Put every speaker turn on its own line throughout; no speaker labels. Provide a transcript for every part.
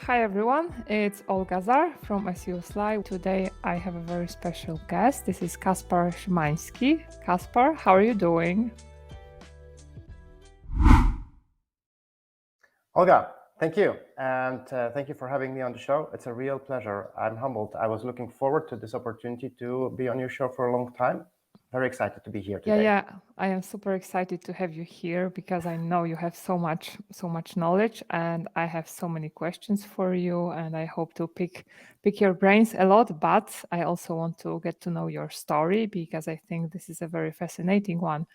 Hi everyone, it's Olga Zar from SEOSLY. Today I have a very special guest. This is Kaspar Szymanski. Kaspar, how are you doing?
Olga, thank you. And thank you for having me on the show. It's a real pleasure. I'm humbled. I was looking forward to this opportunity to be on your show for a long time. Very excited to be here today.
Yeah, I am super excited to have you here because I know you have so much knowledge, and I have so many questions for you, and I hope to pick your brains a lot, but I also want to get to know your story because I think this is a very fascinating one.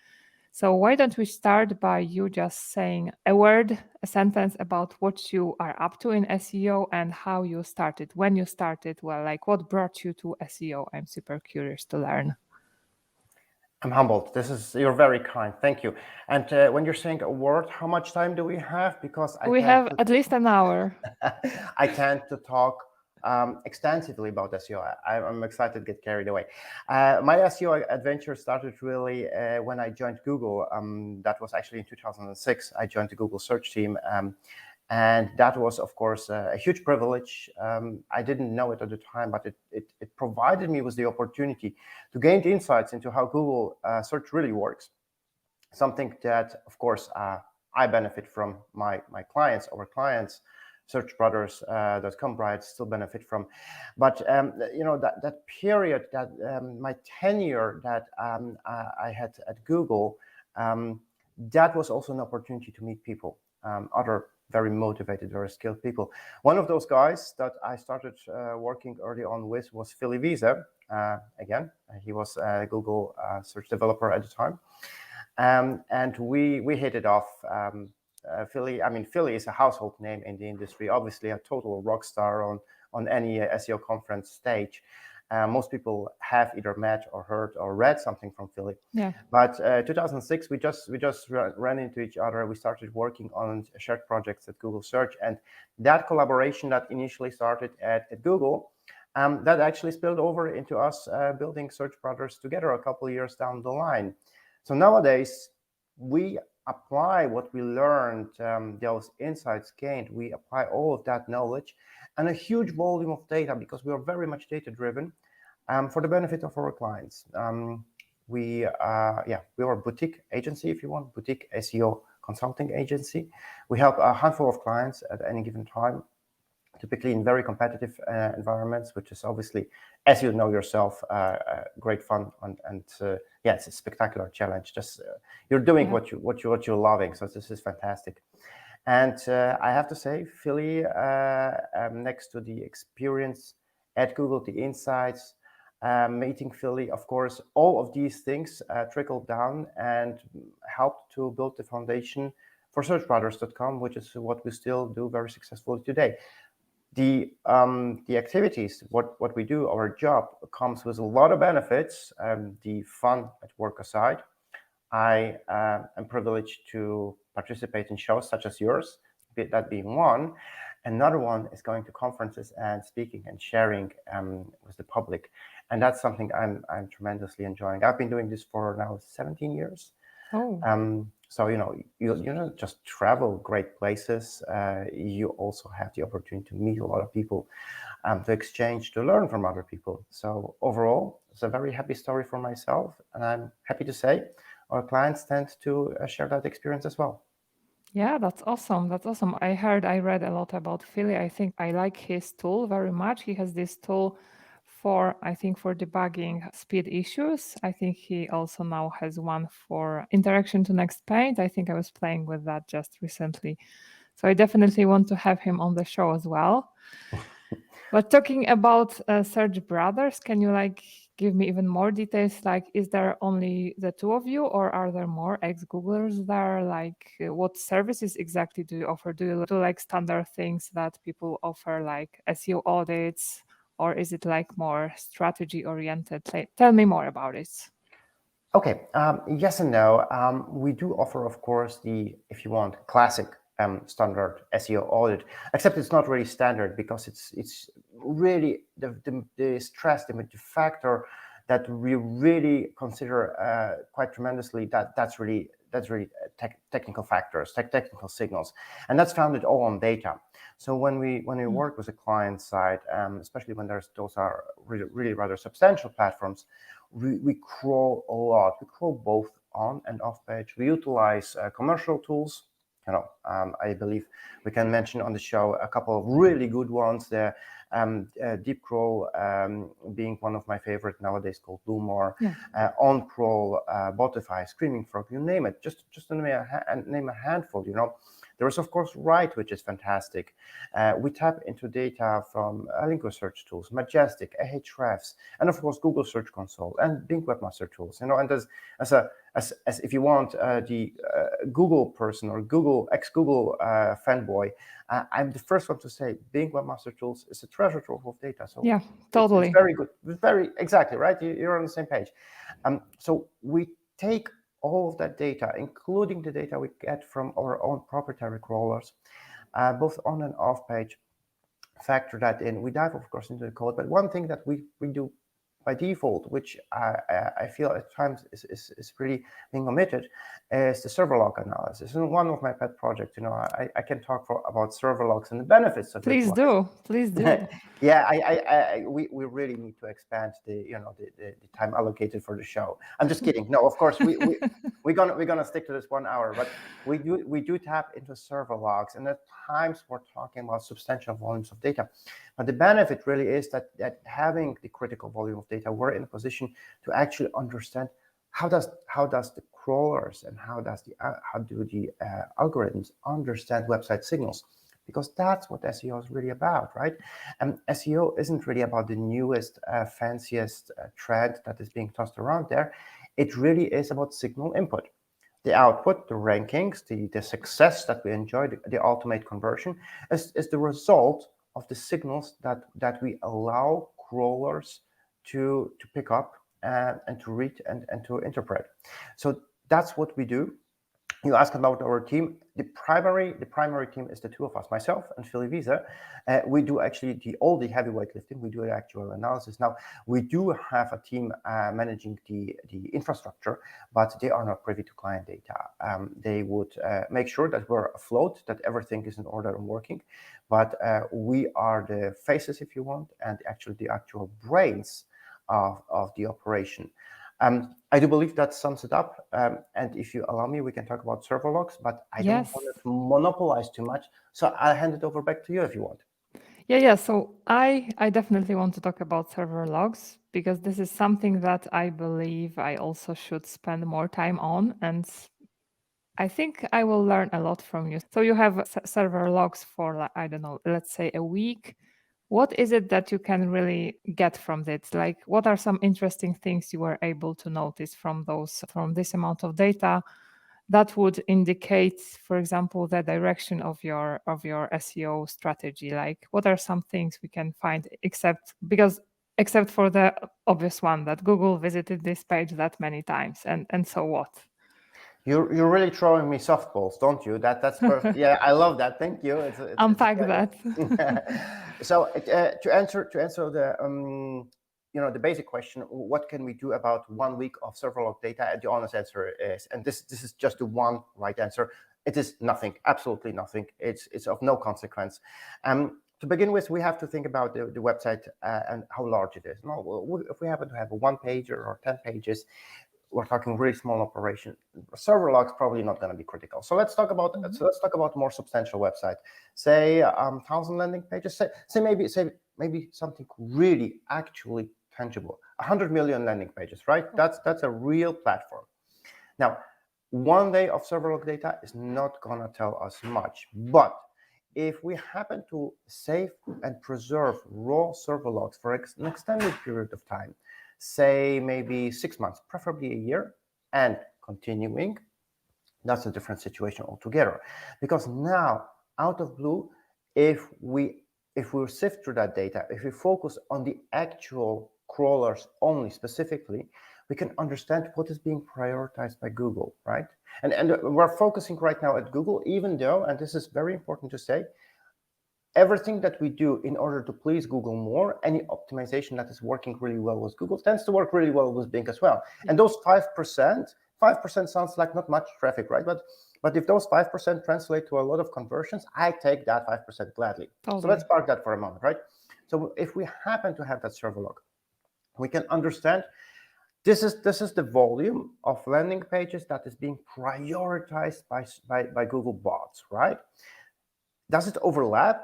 So why don't we start by you just saying a word, a sentence about what you are up to in SEO and how you started, when you started, well, like what brought you to SEO? I'm super curious to learn.
I'm humbled. You're very kind. Thank you. And when you're saying a word, how much time do we have? Because
We have at least an hour.
I tend to talk extensively about SEO. I'm excited to get carried away. My SEO adventure started really when I joined Google. That was actually in 2006. I joined the Google search team. And that was, of course, a huge privilege. I didn't know it at the time, but it provided me with the opportunity to gain insights into how Google search really works. Something that, of course, I benefit from, my clients, our clients, searchbrothers.com brides still benefit from. But that period, that my tenure that I had at Google, that was also an opportunity to meet people, other very motivated, very skilled people. One of those guys that I started working early on with was Philly Wiese. Again, he was a Google search developer at the time. And we hit it off. Philly is a household name in the industry, obviously a total rock star on any SEO conference stage. Most people have either met or heard or read something from Philly.
Yeah.
But 2006, we just ran into each other. We started working on shared projects at Google Search, and that collaboration that initially started at Google, that actually spilled over into us building Search Brothers together a couple of years down the line. So nowadays, we apply what we learned, those insights gained, we apply all of that knowledge and a huge volume of data, because we are very much data-driven, for the benefit of our clients. We are a boutique agency, if you want, boutique SEO consulting agency. We help a handful of clients at any given time, typically in very competitive environments, which is obviously, as you know yourself, great fun, and it's a spectacular challenge. Just you're doing what you're loving, so this is fantastic. And I have to say, Philly, next to the experience at Google, the insights, meeting Philly, of course, all of these things trickled down and helped to build the foundation for searchbrothers.com, which is what we still do very successfully today. The activities, what we do, our job comes with a lot of benefits. The fun at work aside, I am privileged to participate in shows such as yours, that being one. Another one is going to conferences and speaking and sharing with the public, and that's something I'm tremendously enjoying. I've been doing this for now 17 years. So you don't just travel great places. You also have the opportunity to meet a lot of people, to exchange, to learn from other people. So overall, it's a very happy story for myself, and I'm happy to say our clients tend to share that experience as well.
Yeah, that's awesome. That's awesome. I read a lot about Philly. I think I like his tool very much. He has this tool for debugging speed issues. I think he also now has one for interaction to next page. I think I was playing with that just recently. So I definitely want to have him on the show as well. But talking about Search Brothers, can you give me even more details? Like, is there only the two of you, or are there more ex-Googlers there? What services exactly do you offer? Do you do standard things that people offer, like SEO audits, or is it more strategy oriented? Tell me more about it.
Okay, yes and no. We do offer, of course, if you want, classic standard SEO audit, except it's not really standard, because it's really the stress, the factor that we really consider quite tremendously. That's really that's really technical factors, technical signals, and that's founded all on data. So when we work with a client side, especially when those are really rather substantial platforms, we crawl a lot. We crawl both on and off page. We utilize commercial tools. I believe we can mention on the show a couple of really good ones there. Deep crawl being one of my favorite nowadays, called Lumor. On crawl, Botify, Screaming Frog, you name it. Just to name a handful. There is, of course, Write, which is fantastic. We tap into data from linguist search tools, Majestic, Ahrefs, and of course Google Search Console and Bing Webmaster Tools. And as if you want the Google person or ex-Google fanboy, I'm the first one to say Bing Webmaster Tools is a treasure trove of data. So
yeah, totally.
it's very good. Very exactly right. You're on the same page. So we take all of that data, including the data we get from our own proprietary crawlers, both on and off page, factor that in. We dive, of course, into the code, but one thing that we do by default, which I feel at times is really being omitted, is the server log analysis. And one of my pet projects, I can talk about server logs and the benefits of it.
Please do.
Yeah, we really need to expand the time allocated for the show. I'm just kidding. No, of course we're gonna stick to this 1 hour, but we do tap into server logs, and at times we're talking about substantial volumes of data. But the benefit really is that having the critical volume of data, we're in a position to actually understand how does the crawlers and how do the algorithms understand website signals, because that's what SEO is really about, right? And SEO isn't really about the newest, fanciest trend that is being tossed around there. It really is about signal input. The output, the rankings, the success that we enjoy, the ultimate conversion is the result of the signals that we allow crawlers to pick up and to read and to interpret. So that's what we do. You asked about our team. The primary team is the two of us, myself and Philly Visa. We do actually all the heavyweight lifting. We do the actual analysis. Now, we do have a team managing the infrastructure, but they are not privy to client data. They would make sure that we're afloat, that everything is in order and working. But we are the faces, if you want, and actually the actual brains of the operation. I do believe that sums it up. And if you allow me, we can talk about server logs, but I don't want to monopolize too much. So I'll hand it over back to you if you want.
Yeah. So I definitely want to talk about server logs, because this is something that I believe I also should spend more time on. And I think I will learn a lot from you. So you have server logs for, I don't know, let's say a week. What is it that you can really get from it? Like, what are some interesting things you were able to notice from this amount of data that would indicate, for example, the direction of your SEO strategy? Like, what are some things we can find, except for the obvious one that Google visited this page that many times, and so what?
You're really throwing me softballs, don't you? That's perfect. Yeah, I love that. Thank you.
Unpack that.
So to answer the the basic question, what can we do about 1 week of server log data? The honest answer is, and this is just the one right answer, it is nothing, absolutely nothing. It's of no consequence. To begin with, we have to think about the website and how large it is. No, if we happen to have a 1-pager or 10 pages, we're talking really small operation. Server logs probably not going to be critical. So let's talk about more substantial website. Say 1,000 landing pages. Say maybe something really actually tangible. 100 million landing pages, right? That's a real platform. Now, 1 day of server log data is not going to tell us much, but if we happen to save and preserve raw server logs for an extended period of time, say maybe 6 months, preferably a year, and continuing, that's a different situation altogether. Because now, out of blue, if we sift through that data, if we focus on the actual crawlers only specifically, we can understand what is being prioritized by Google, right? And we're focusing right now at Google, even though, and this is very important to say, everything that we do in order to please Google more, any optimization that is working really well with Google tends to work really well with Bing as well. And those 5% 5% sounds like not much traffic, right? But if those 5% translate to a lot of conversions, I take that 5% gladly.
Totally.
So let's park that for a moment, right? So if we happen to have that server log, we can understand this is the volume of landing pages that is being prioritized by Google bots, right? Does it overlap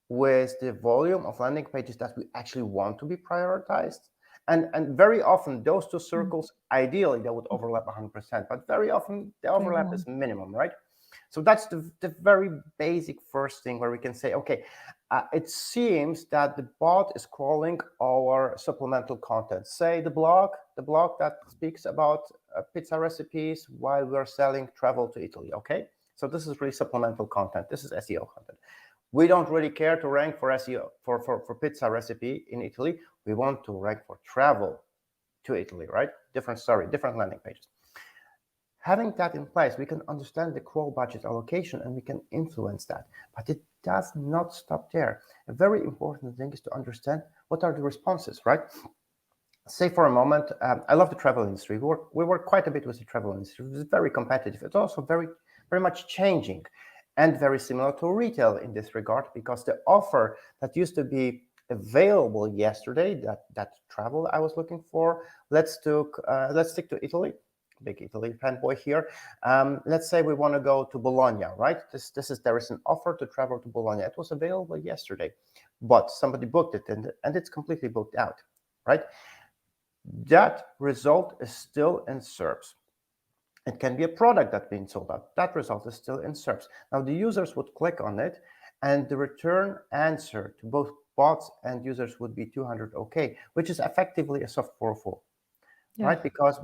with the volume of landing pages that we actually want to be prioritized? And very often those two circles, ideally they would overlap 100%, but very often the overlap is minimum, right? So that's the very basic first thing where we can say, okay, it seems that the bot is crawling our supplemental content. Say the blog that speaks about pizza recipes while we're selling travel to Italy, okay? So this is really supplemental content. This is SEO content. We don't really care to rank for SEO for pizza recipe in Italy. We want to rank for travel to Italy, right? Different story, different landing pages. Having that in place, we can understand the crawl budget allocation and we can influence that. But it does not stop there. A very important thing is to understand what are the responses, right? Say for a moment, I love the travel industry. We work quite a bit with the travel industry. It's very competitive. It's also very much changing and very similar to retail in this regard, because the offer that used to be available yesterday, that travel I was looking for, let's stick to Italy. Big Italy fanboy here. Let's say we want to go to Bologna, right? There is an offer to travel to Bologna. It was available yesterday, but somebody booked it and it's completely booked out, right? That result is still in SERPs. It can be a product that's being sold out. That result is still in SERPs. Now the users would click on it and the return answer to both bots and users would be 200 OK, which is effectively a soft 404. Yeah. Right? Because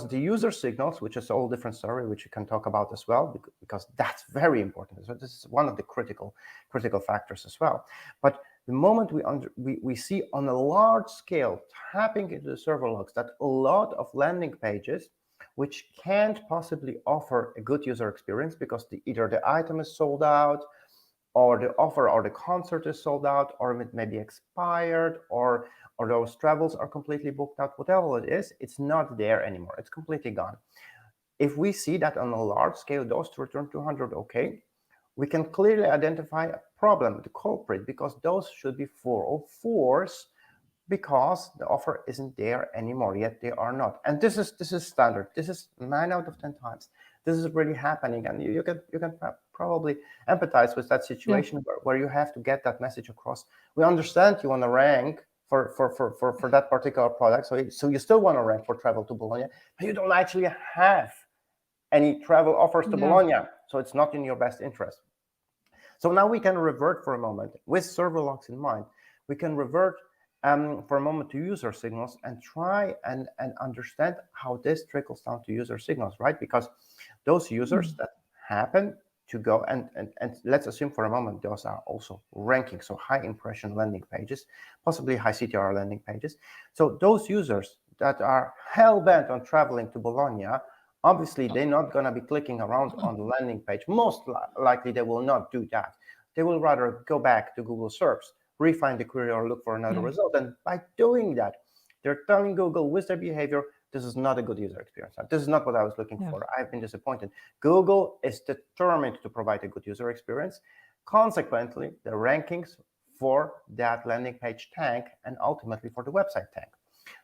the user signals, which is a whole different story, which you can talk about as well, because that's very important. So this is one of the critical factors as well. But the moment we see on a large scale tapping into the server logs that a lot of landing pages which can't possibly offer a good user experience because either the item is sold out, or the offer or the concert is sold out, or it may be expired, or those travels are completely booked out, whatever it is, it's not there anymore. It's completely gone. If we see that on a large scale, those return 200 OK, we can clearly identify a problem, the culprit, because those should be 404s, because the offer isn't there anymore, yet they are not. And this is standard. This is 9 out of 10 times. This is really happening, and you can probably empathize with that situation where you have to get that message across. We understand you want to rank for that particular product, so you still want to rank for travel to Bologna, but you don't actually have any travel offers to Bologna, so it's not in your best interest. So now we can revert for a moment with server logs in mind. We can revert for a moment to user signals and try and understand how this trickles down to user signals, right? Because those users that happen to go and let's assume for a moment those are also ranking, so high impression landing pages, possibly high CTR landing pages. So those users that are hell-bent on traveling to Bologna, obviously they're not going to be clicking around on the landing page. Most likely they will not do that. They will rather go back to Google Search, refine the query, or look for another result. And by doing that, they're telling Google with their behavior, this is not a good user experience. This is not what I was looking for. I've been disappointed. Google is determined to provide a good user experience. Consequently, the rankings for that landing page tank and ultimately for the website tank.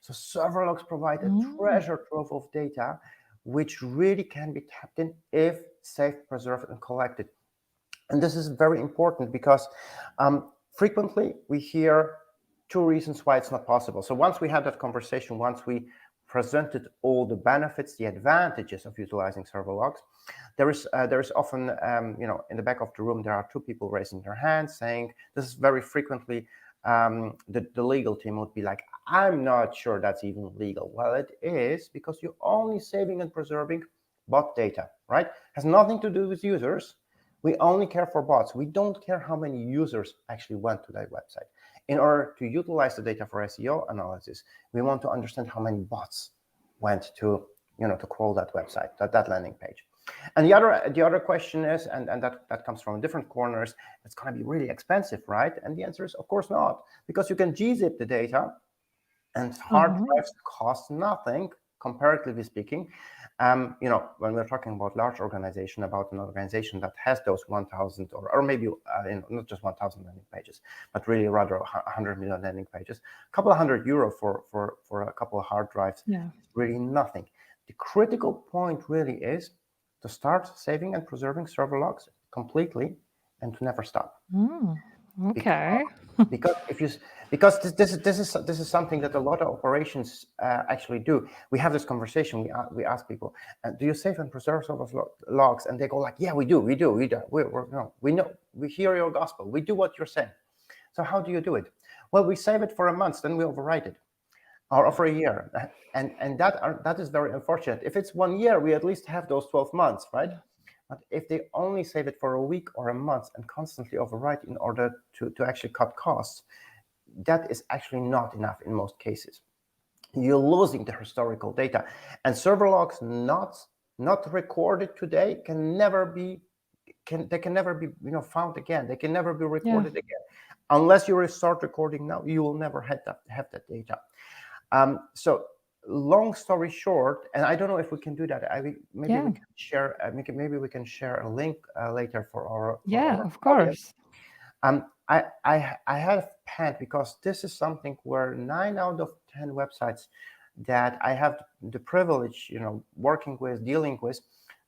So server logs provide a treasure trove of data which really can be tapped in if safe, preserved, and collected. And this is very important because frequently we hear two reasons why it's not possible. So once we had that conversation, once we presented all the benefits, the advantages of utilizing server logs, there is often, in the back of the room, there are two people raising their hands saying, this is very frequently, the legal team would be like, I'm not sure that's even legal. Well, it is, because you're only saving and preserving bot data, right? Has nothing to do with users. We only care for bots. We don't care how many users actually went to that website. In order to utilize the data for SEO analysis, we want to understand how many bots went to crawl that website, that landing page. And the other question is, and that comes from different corners, it's going to be really expensive, right? And the answer is, of course not, because you can gzip the data, and hard drives cost nothing comparatively speaking, when we're talking about large organization, about an organization that has those 1,000 or maybe not just 1,000 landing pages, but really rather 100 million landing pages, a couple of €100 for a couple of hard drives is really nothing. The critical point really is to start saving and preserving server logs completely and to never stop.
Okay.
Because this is something that a lot of operations actually do. We have this conversation. We ask people, do you save and preserve server logs? And they go like, yeah, we do. We know. We hear your gospel. We do what you're saying. So how do you do it? Well, we save it for a month, then we overwrite it, or for a year, and that is very unfortunate. If it's 1 year, we at least have those 12 months, right? But if they only save it for a week or a month and constantly overwrite in order to actually cut costs, that is actually not enough in most cases. You're losing the historical data, and server logs not recorded today can never be found again. They can never be recorded again. Unless you start recording now, you will never have that data. So long story short, and I don't know if we can do that. Maybe we can share. Maybe we can share a link later for our.
Of course.
I have penned, because this is something where 9 out of 10 websites that I have the privilege, dealing with,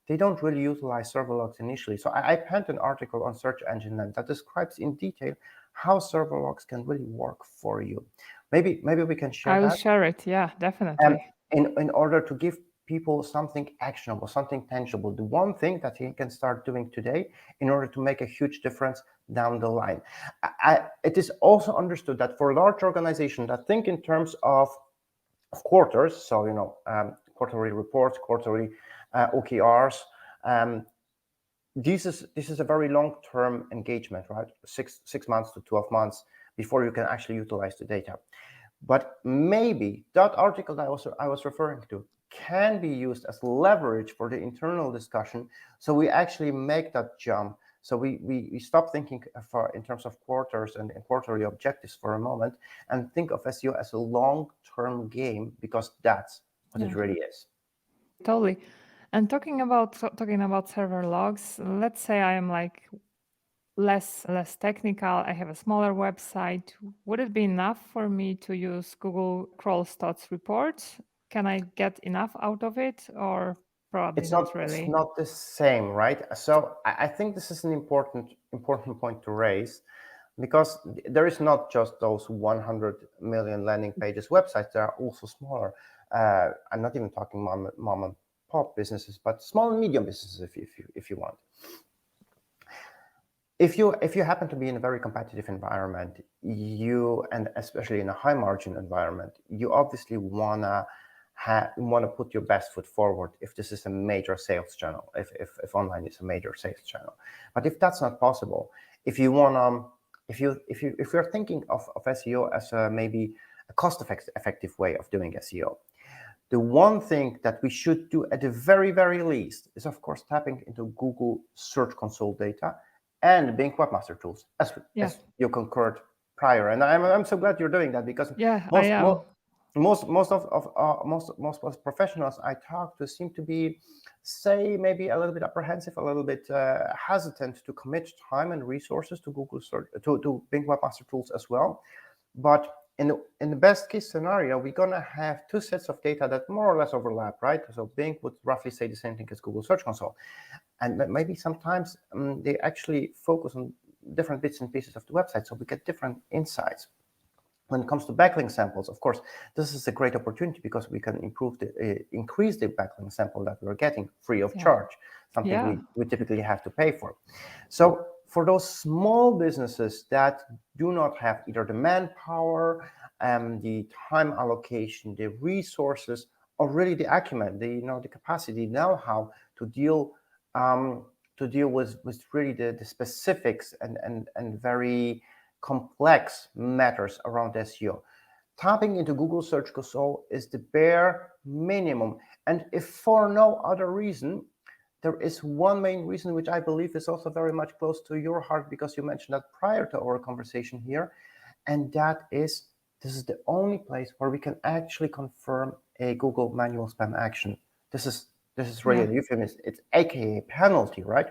they don't really utilize server logs initially. So I penned an article on Search Engine Land that describes in detail how server logs can really work for you. Maybe we can share that.
I will share it. Yeah, definitely.
In order to give people something actionable, something tangible, the one thing that he can start doing today in order to make a huge difference down the line. It is also understood that for large organizations that think in terms of quarters, so quarterly reports, quarterly OKRs, this is a very long-term engagement, right? 6 months to 12 months before you can actually utilize the data. But maybe that article that I was referring to can be used as leverage for the internal discussion. So we actually make that jump. So we stop thinking in terms of quarters and quarterly objectives for a moment and think of SEO as a long-term game, because that's what it really is.
Totally. And talking about server logs, let's say I am like less technical. I have a smaller website. Would it be enough for me to use Google crawl stats reports? Can I get enough out of it, or probably not really?
It's not the same, right? So I think this is an important point to raise, because there is not just those 100 million landing pages websites. There are also smaller. I'm not even talking mom and pop businesses, but small and medium businesses, if you want. If you happen to be in a very competitive environment, and especially in a high margin environment, you obviously wanna put your best foot forward if this is a major sales channel, if online is a major sales channel. But if that's not possible, if you're thinking of SEO as maybe a cost-effective way of doing SEO, the one thing that we should do at the very, very least is, of course, tapping into Google Search Console data and Bing Webmaster Tools, as you concurred prior. And I'm so glad you're doing that, because most professionals I talk to seem to be, maybe a little bit apprehensive, a little bit hesitant to commit time and resources to Google Search, to Bing Webmaster Tools as well. But in the best case scenario, we're gonna have two sets of data that more or less overlap, right? So Bing would roughly say the same thing as Google Search Console, and maybe sometimes they actually focus on different bits and pieces of the website, so we get different insights. When it comes to backlink samples, of course, this is a great opportunity, because we can increase the backlink sample that we're getting free of charge, something we typically have to pay for. So for those small businesses that do not have either the manpower, the time allocation, the resources, or really the acumen, the capacity, know-how to deal with really the specifics and very complex matters around SEO, tapping into Google Search Console is the bare minimum. And if for no other reason, there is one main reason which I believe is also very much close to your heart, because you mentioned that prior to our conversation here, and that is, this is the only place where we can actually confirm a Google manual spam action. This is really
Yeah.
a euphemism. It's aka penalty, right?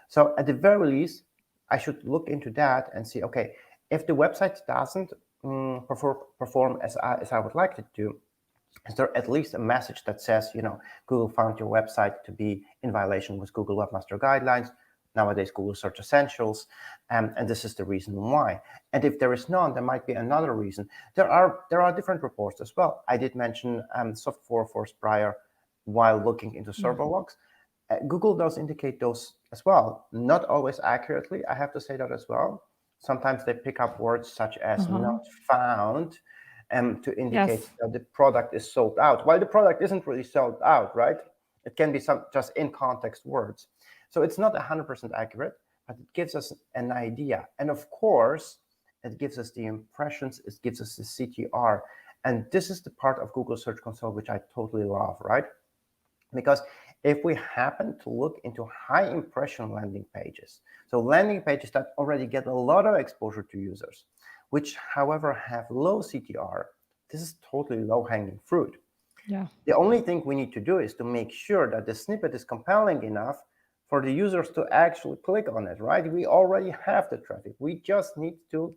So at the very least, I should look into that and see, okay, if the website doesn't perform as I would like it to, is there at least a message that says, Google found your website to be in violation with Google Webmaster Guidelines, nowadays Google Search Essentials, and this is the reason why. And if there is none, there might be another reason. There are different reports as well. I did mention Soft4Force prior while looking into server logs. Google does indicate those as well, not always accurately, I have to say that as well. Sometimes they pick up words such as not found to indicate
Yes.
that the product is sold out, while the product isn't really sold out, right? It can be some just in context words. So it's not 100% accurate, but it gives us an idea. And of course, it gives us the impressions, it gives us the CTR. And this is the part of Google Search Console which I totally love, right? Because if we happen to look into high impression landing pages, so landing pages that already get a lot of exposure to users, which however have low CTR, this is totally low-hanging fruit.
Yeah.
The only thing we need to do is to make sure that the snippet is compelling enough for the users to actually click on it, right? We already have the traffic. We just need to,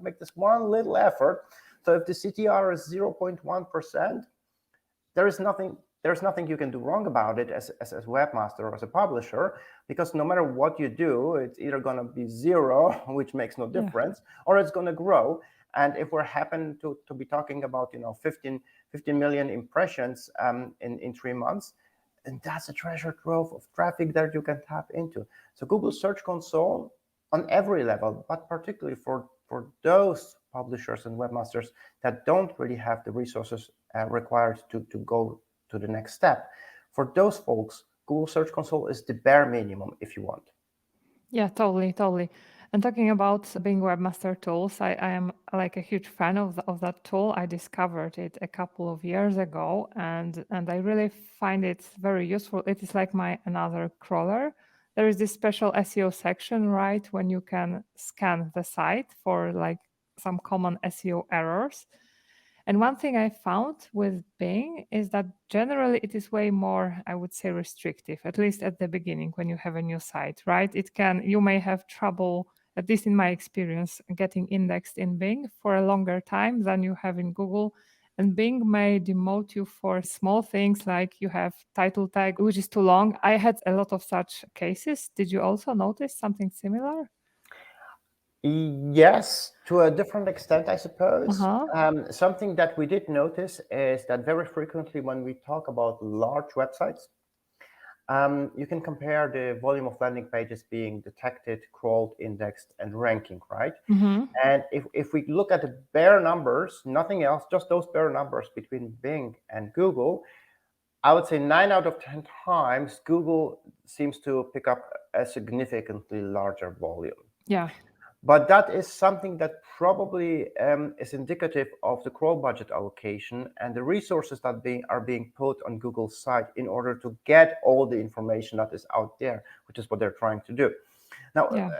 make this one little effort. So if the CTR is 0.1%, there's nothing you can do wrong about it as a webmaster or as a publisher, because no matter what you do, it's either going to be zero, which makes no difference, or it's going to grow. And if we happen to be talking about 15 million impressions in 3 months, and that's a treasure trove of traffic that you can tap into. So Google Search Console on every level, but particularly for those publishers and webmasters that don't really have the resources required to go to the next step. For those folks, Google Search Console is the bare minimum if you want.
Yeah, totally. And talking about Bing Webmaster Tools, I am like a huge fan of that tool. I discovered it a couple of years ago, and I really find it very useful. It is like my another crawler. There is this special SEO section, right, when you can scan the site for like some common SEO errors. And one thing I found with Bing is that generally it is way more, I would say, restrictive, at least at the beginning when you have a new site, right? You may have trouble, at least in my experience, getting indexed in Bing for a longer time than you have in Google. And Bing may demote you for small things like you have title tag, which is too long. I had a lot of such cases. Did you also notice something similar?
Yes, to a different extent, I suppose.
Uh-huh.
Something that we did notice is that very frequently when we talk about large websites, you can compare the volume of landing pages being detected, crawled, indexed, and ranking, right?
Mm-hmm.
And if we look at the bare numbers, nothing else, just those bare numbers between Bing and Google, I would say 9 out of 10 times, Google seems to pick up a significantly larger volume.
Yeah.
But that is something that probably is indicative of the crawl budget allocation and the resources that are being put on Google's site in order to get all the information that is out there, which is what they're trying to do. Now,
Yeah.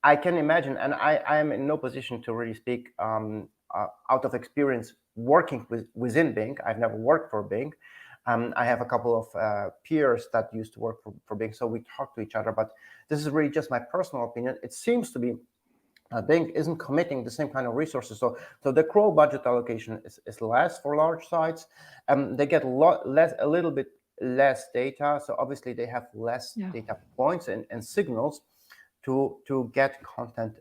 I can imagine, and I am in no position to really speak out of experience working within Bing. I've never worked for Bing. I have a couple of peers that used to work for Bing, so we talk to each other. But this is really just my personal opinion. It seems to be Bing isn't committing the same kind of resources. So the crawl budget allocation is less for large sites. They get a little bit less data. So obviously they have less data points and signals to get content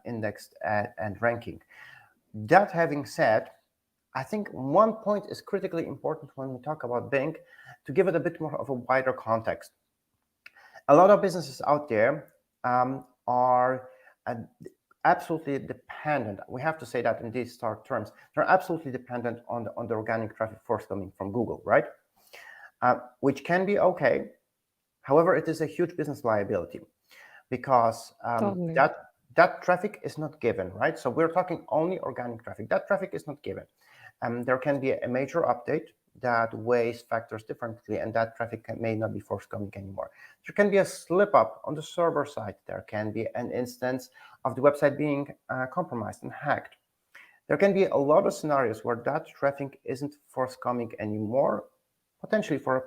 indexed and ranking. That having said, I think one point is critically important when we talk about Bing, to give it a bit more of a wider context. A lot of businesses out there are absolutely dependent. We have to say that in these stark terms. They're absolutely dependent on the organic traffic forthcoming from Google, right? Which can be okay. However, it is a huge business liability because
Totally.
that traffic is not given, right? So we're talking only organic traffic. That traffic is not given. There can be a major update that weighs factors differently, and that traffic may not be forthcoming anymore. There can be a slip up on the server side. There can be an instance of the website being compromised and hacked. There can be a lot of scenarios where that traffic isn't forthcoming anymore, potentially for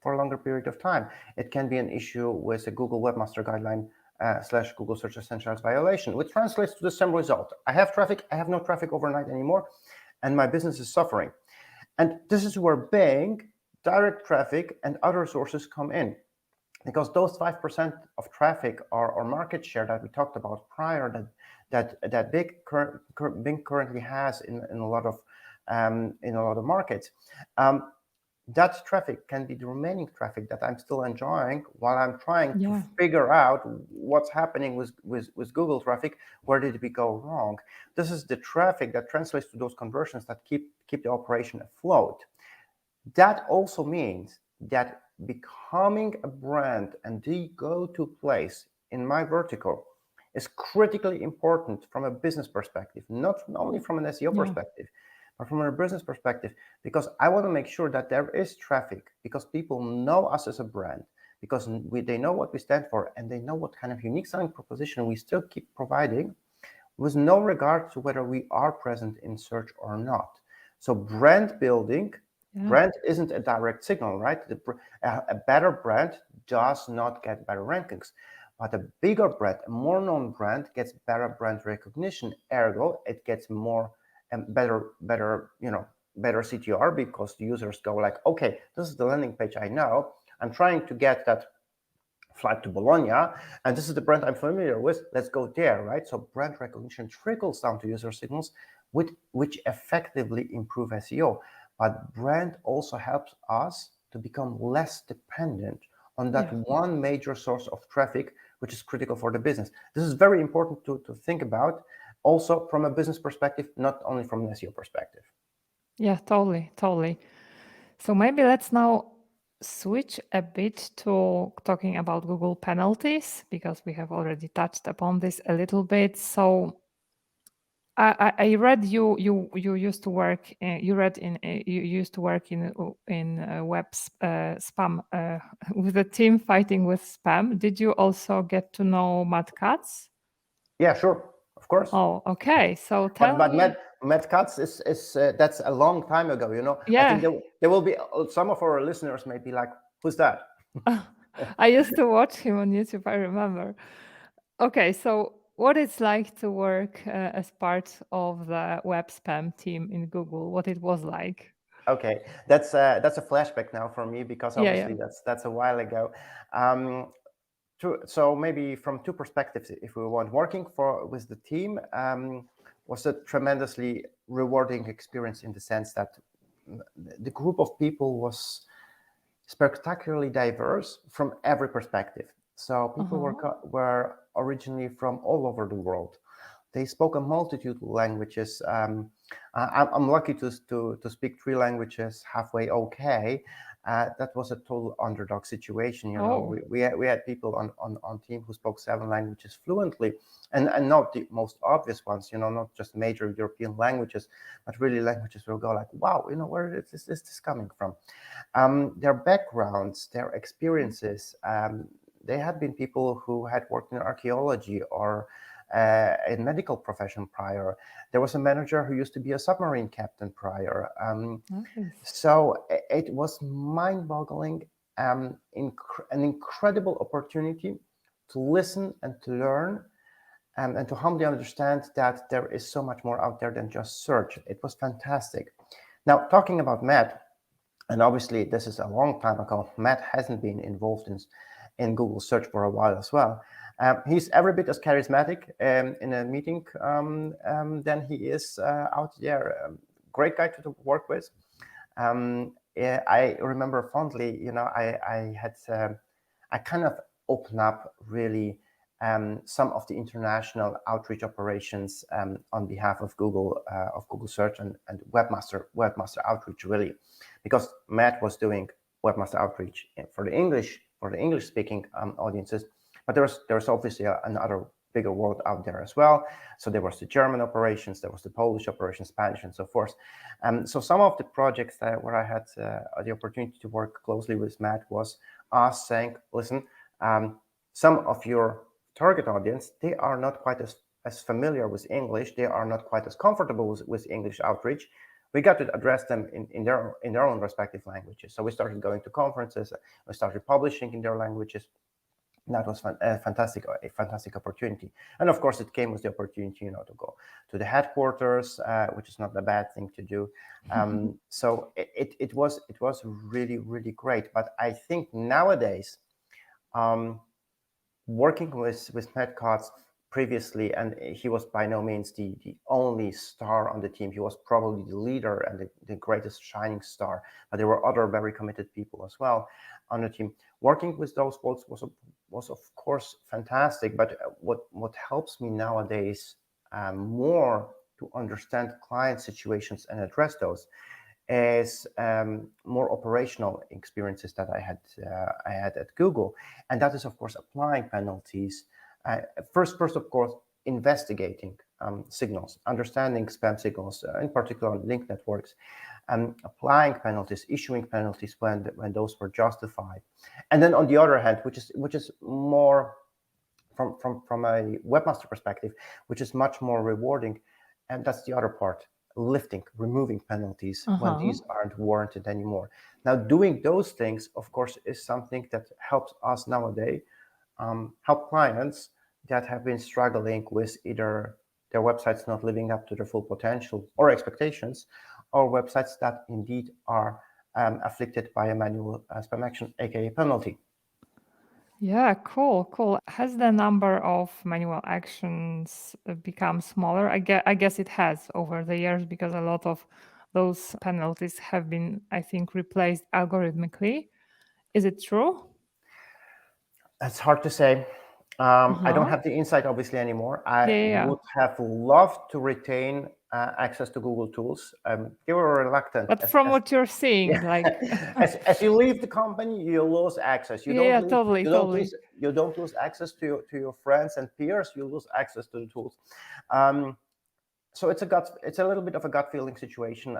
a longer period of time. It can be an issue with a Google Webmaster Guideline / Google Search Essentials violation, which translates to the same result. I have traffic, I have no traffic overnight anymore, and my business is suffering. And this is where Bing, direct traffic, and other sources come in. Because those 5% of traffic or market share that we talked about prior, that Bing currently has in a lot of markets, that traffic can be the remaining traffic that I'm still enjoying while I'm trying to figure out what's happening with Google traffic. Where did we go wrong? This is the traffic that translates to those conversions that keep the operation afloat. That also means that becoming a brand and the go-to place in my vertical is critically important from a business perspective, not only from an SEO perspective, but from a business perspective, because I want to make sure that there is traffic, because people know us as a brand, because they know what we stand for, and they know what kind of unique selling proposition we still keep providing, with no regard to whether we are present in search or not. So brand building, brand isn't a direct signal, right? A better brand does not get better rankings, but a bigger brand, a more known brand, gets better brand recognition. Ergo, it gets more and better CTR, because the users go like, okay, this is the landing page I know. I'm trying to get that flight to Bologna, and this is the brand I'm familiar with. Let's go there, right? So brand recognition trickles down to user signals, which effectively improve SEO. But brand also helps us to become less dependent on that one major source of traffic, which is critical for the business. This is very important to think about, also from a business perspective, not only from an SEO perspective.
Yeah, totally. So maybe let's now switch a bit to talking about Google penalties, because we have already touched upon this a little bit. So I read you used to work. You used to work in web spam with a team fighting with spam. Did you also get to know Matt Katz?
Yeah, sure, of course.
Oh, okay. So tell
me. Matt Katz is that's a long time ago.
Yeah.
I think there will be some of our listeners may be like, "Who's that?"
I used to watch him on YouTube. I remember. Okay, so what it's like to work as part of the web spam team in Google? What it was like?
Okay, that's a flashback now for me, because obviously that's a while ago. So maybe from two perspectives, if we want, working with the team was a tremendously rewarding experience, in the sense that the group of people was spectacularly diverse from every perspective. So people were originally from all over the world. They spoke a multitude of languages. I'm lucky to speak 3 languages halfway okay. That was a total underdog situation. We had people on team who spoke 7 languages fluently, and not the most obvious ones, not just major European languages, but really languages where we go like, wow, where is this coming from? Their backgrounds, their experiences. They had been people who had worked in archaeology or in medical profession prior. There was a manager who used to be a submarine captain prior. So it was mind-boggling, an incredible opportunity to listen and to learn, and to humbly understand that there is so much more out there than just search. It was fantastic. Now, talking about Matt, and obviously this is a long time ago, Matt hasn't been involved in Google search for a while as well. He's every bit as charismatic in a meeting than he is out there. Great guy to work with. I remember fondly, I kind of opened up really some of the international outreach operations on behalf of Google Search and webmaster outreach, really, because Matt was doing webmaster outreach for the English speaking audiences. But there's obviously another bigger world out there as well. So there was the German operations, there was the Polish operations, Spanish, and so forth. So some of the projects where I had the opportunity to work closely with Matt was us saying, listen, some of your target audience, they are not quite as as familiar with English, they are not quite as comfortable with English outreach. We got to address them in their own respective languages. So we started going to conferences, we started publishing in their languages. That was a fantastic opportunity. And of course, it came with the opportunity, to go to the headquarters, which is not a bad thing to do. So it was really, really great. But I think nowadays, working with Matt Cotts previously, and he was by no means the only star on the team. He was probably the leader and the greatest shining star, but there were other very committed people as well on the team. Working with those folks was of course fantastic, but what helps me nowadays more to understand client situations and address those is more operational experiences that I had at Google, and that is of course applying penalties. First, of course, investigating signals, understanding spam signals, in particular on link networks, applying penalties, issuing penalties when those were justified, and then on the other hand, which is more from a webmaster perspective, which is much more rewarding, and that's the other part. Removing penalties when these aren't warranted anymore. Now, doing those things, of course, is something that helps us nowadays, help clients that have been struggling with either their websites not living up to their full potential or expectations, or websites that indeed are afflicted by a manual spam action, aka penalty.
Yeah, cool. Has the number of manual actions become smaller? I guess it has over the years, because a lot of those penalties have been, I think, replaced algorithmically. Is it true?
It's hard to say. I don't have the insight, obviously, anymore. I
Yeah.
would have loved to retain access to Google tools. They were reluctant.
But from what you're seeing, like,
as you leave the company, you lose access. You don't
totally.
You don't lose access to your friends and peers. You lose access to the tools. So it's a little bit of a gut feeling situation.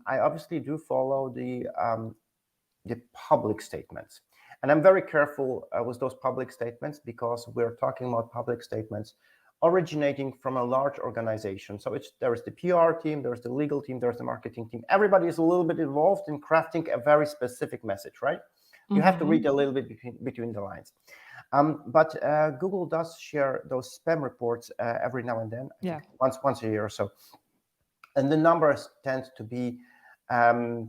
I obviously do follow the public statements, and I'm very careful with those public statements, because we're talking about public statements originating from a large organization. So there is the PR team, there's the legal team, there's the marketing team. Everybody is a little bit involved in crafting a very specific message, right? You have to read a little bit between the lines. But Google does share those spam reports every now and then, I think once a year or so. And the numbers tend to be, they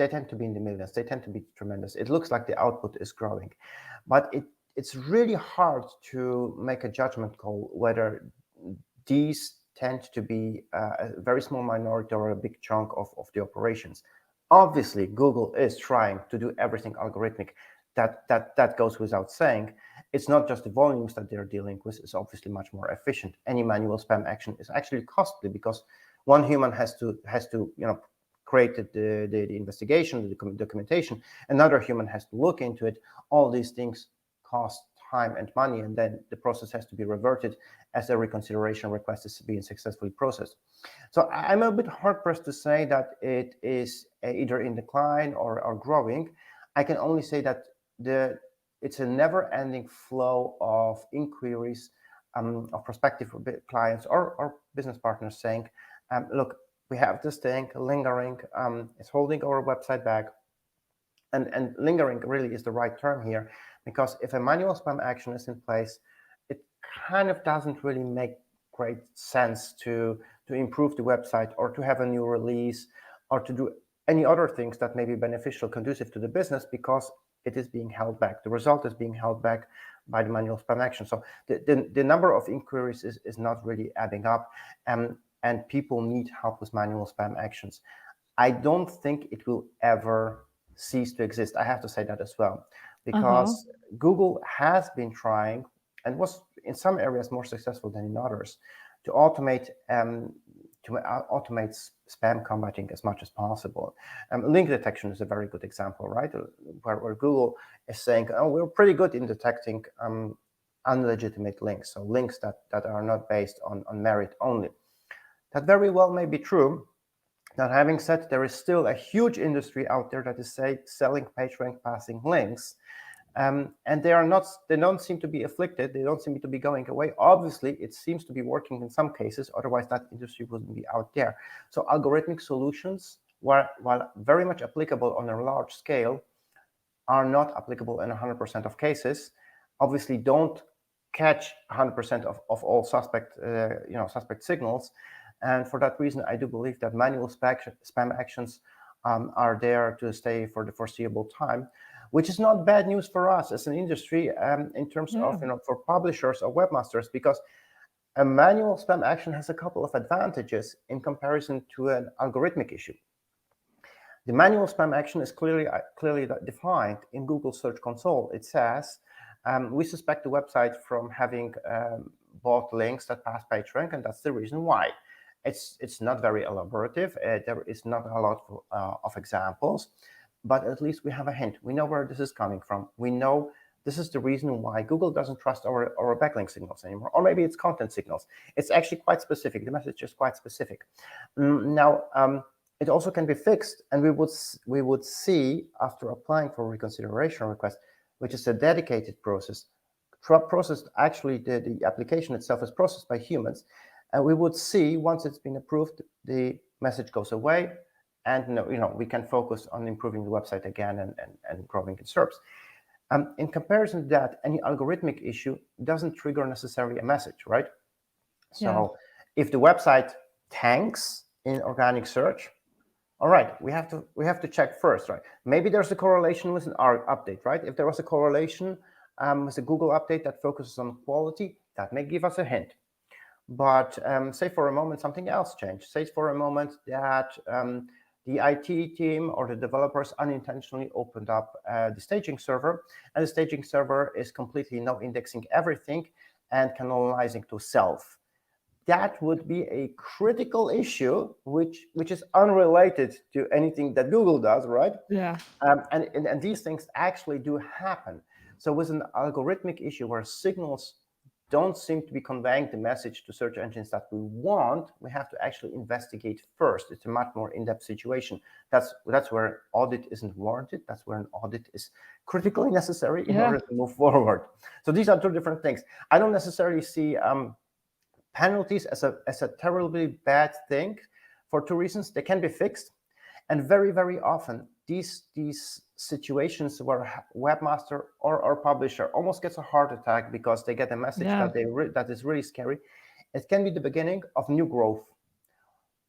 tend to be in the millions. They tend to be tremendous. It looks like the output is growing, but it's really hard to make a judgment call whether these tend to be a very small minority or a big chunk of the operations. Obviously, Google is trying to do everything algorithmic. That goes without saying. It's not just the volumes that they're dealing with. It's obviously much more efficient. Any manual spam action is actually costly, because one human has to create the investigation, the documentation. Another human has to look into it. All these things cost time and money, and then the process has to be reverted as a reconsideration request is being successfully processed. So I'm a bit hard-pressed to say that it is either in decline or growing. I can only say that it's a never-ending flow of inquiries of prospective clients or business partners saying, look, we have this thing lingering, it's holding our website back. And lingering really is the right term here, because if a manual spam action is in place, it kind of doesn't really make great sense to improve the website, or to have a new release, or to do any other things that may be beneficial, conducive to the business, because it is being held back. The result is being held back by the manual spam action. So the number of inquiries is not really adding up, and people need help with manual spam actions. I don't think it will ever cease to exist. I have to say that as well, because Google has been trying, and was in some areas more successful than in others, to automate spam combating as much as possible. Link detection is a very good example, right? Where Google is saying, oh, we're pretty good in detecting unlegitimate links, so links that are not based on merit only. That very well may be true. Now, having said, there is still a huge industry out there that is selling PageRank passing links, and they don't seem to be afflicted. They don't seem to be going away. Obviously, it seems to be working in some cases. Otherwise, that industry wouldn't be out there. So algorithmic solutions, while very much applicable on a large scale, are not applicable in 100% of cases. Obviously, don't catch 100% of all suspect signals. And for that reason, I do believe that manual spam actions are there to stay for the foreseeable time, which is not bad news for us as an industry in terms of, for publishers or webmasters, because a manual spam action has a couple of advantages in comparison to an algorithmic issue. The manual spam action is clearly defined in Google Search Console. It says, we suspect the website from having bought links that pass PageRank, and that's the reason why. It's not very elaborative. There is not a lot of examples, but at least we have a hint. We know where this is coming from. We know this is the reason why Google doesn't trust our backlink signals anymore, or maybe it's content signals. It's actually quite specific. The message is quite specific. Now, it also can be fixed, and we would see after applying for reconsideration request, which is a dedicated process. Actually, the application itself is processed by humans. And we would see once it's been approved, the message goes away, and we can focus on improving the website again and growing in SERPs. In comparison to that, any algorithmic issue doesn't trigger necessarily a message, right? So if the website tanks in organic search, all right, we have to check first, right? Maybe there's a correlation with an update, right? If there was a correlation with a Google update that focuses on quality, that may give us a hint. But say for a moment something else changed. Say for a moment that the IT team or the developers unintentionally opened up the staging server, and the staging server is completely now indexing everything and canalizing to self. That would be a critical issue, which is unrelated to anything that Google does, right?
Yeah.
And these things actually do happen. So with an algorithmic issue where signals don't seem to be conveying the message to search engines that we want, we have to actually investigate first. It's a much more in-depth situation. That's where audit isn't warranted. That's where an audit is critically necessary in order to move forward. So these are two different things. I don't necessarily see penalties as a terribly bad thing for two reasons. They can be fixed, and very, very often these situations where webmaster or publisher almost gets a heart attack because they get a message that is really scary. It can be the beginning of new growth.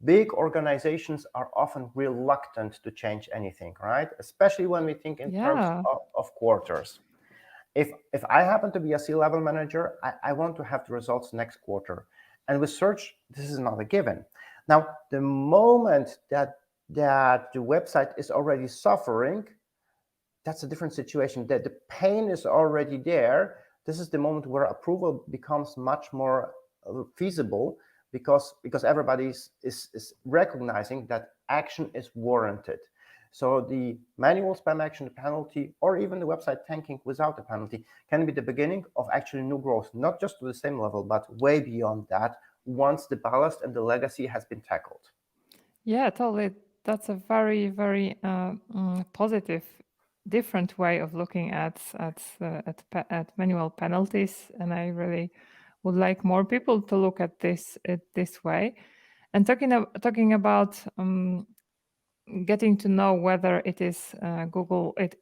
Big organizations are often reluctant to change anything, right? Especially when we think in terms of quarters. If I happen to be a C-level manager, I want to have the results next quarter. And with search, this is not a given. Now, the moment that the website is already suffering, that's a different situation. That the pain is already there. This is the moment where approval becomes much more feasible because everybody is recognizing that action is warranted. So the manual spam action, the penalty, or even the website tanking without a penalty can be the beginning of actually new growth, not just to the same level, but way beyond that once the ballast and the legacy has been tackled.
Yeah, totally. That's a very, very positive, different way of looking at manual penalties, and I really would like more people to look at this way. And talking about getting to know whether it is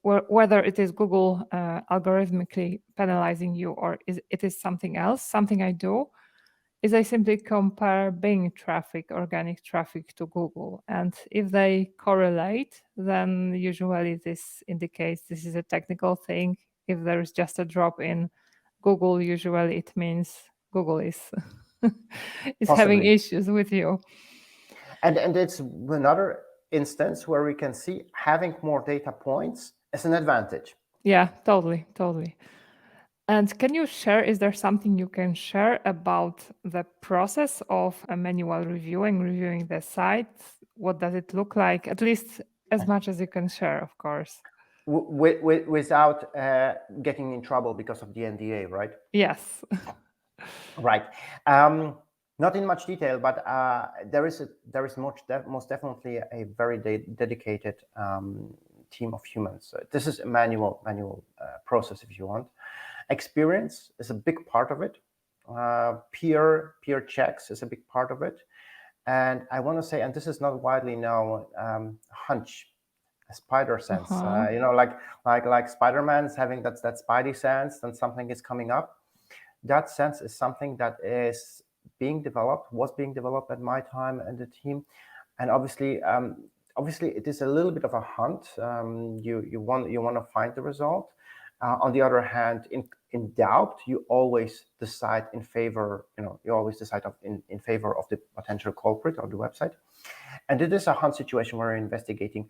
whether it is Google algorithmically penalizing you or it is something else. Something I do is I simply compare Bing traffic, organic traffic to Google. And if they correlate, then usually this indicates this is a technical thing. If there is just a drop in Google, usually it means Google is is having issues with you.
And it's another instance where we can see having more data points as an advantage.
Yeah, totally. And can you share, is there something you can share about the process of a manual reviewing the site? What does it look like? At least as much as you can share, of course.
Without getting in trouble because of the NDA, right?
Yes.
Right. Not in much detail, but there is most definitely a very dedicated team of humans. This is a manual process, if you want. Experience is a big part of it. Peer checks is a big part of it. And I want to say, and this is not widely known, hunch, a spider sense. Like Spider-Man's having that spidey sense, and something is coming up. That sense is something that is was being developed at my time and the team. And obviously it is a little bit of a hunt. You want to find the result. On the other hand, in doubt, you always decide in favor. You always decide in favor of the potential culprit or the website. And it is a hunt situation where you're investigating.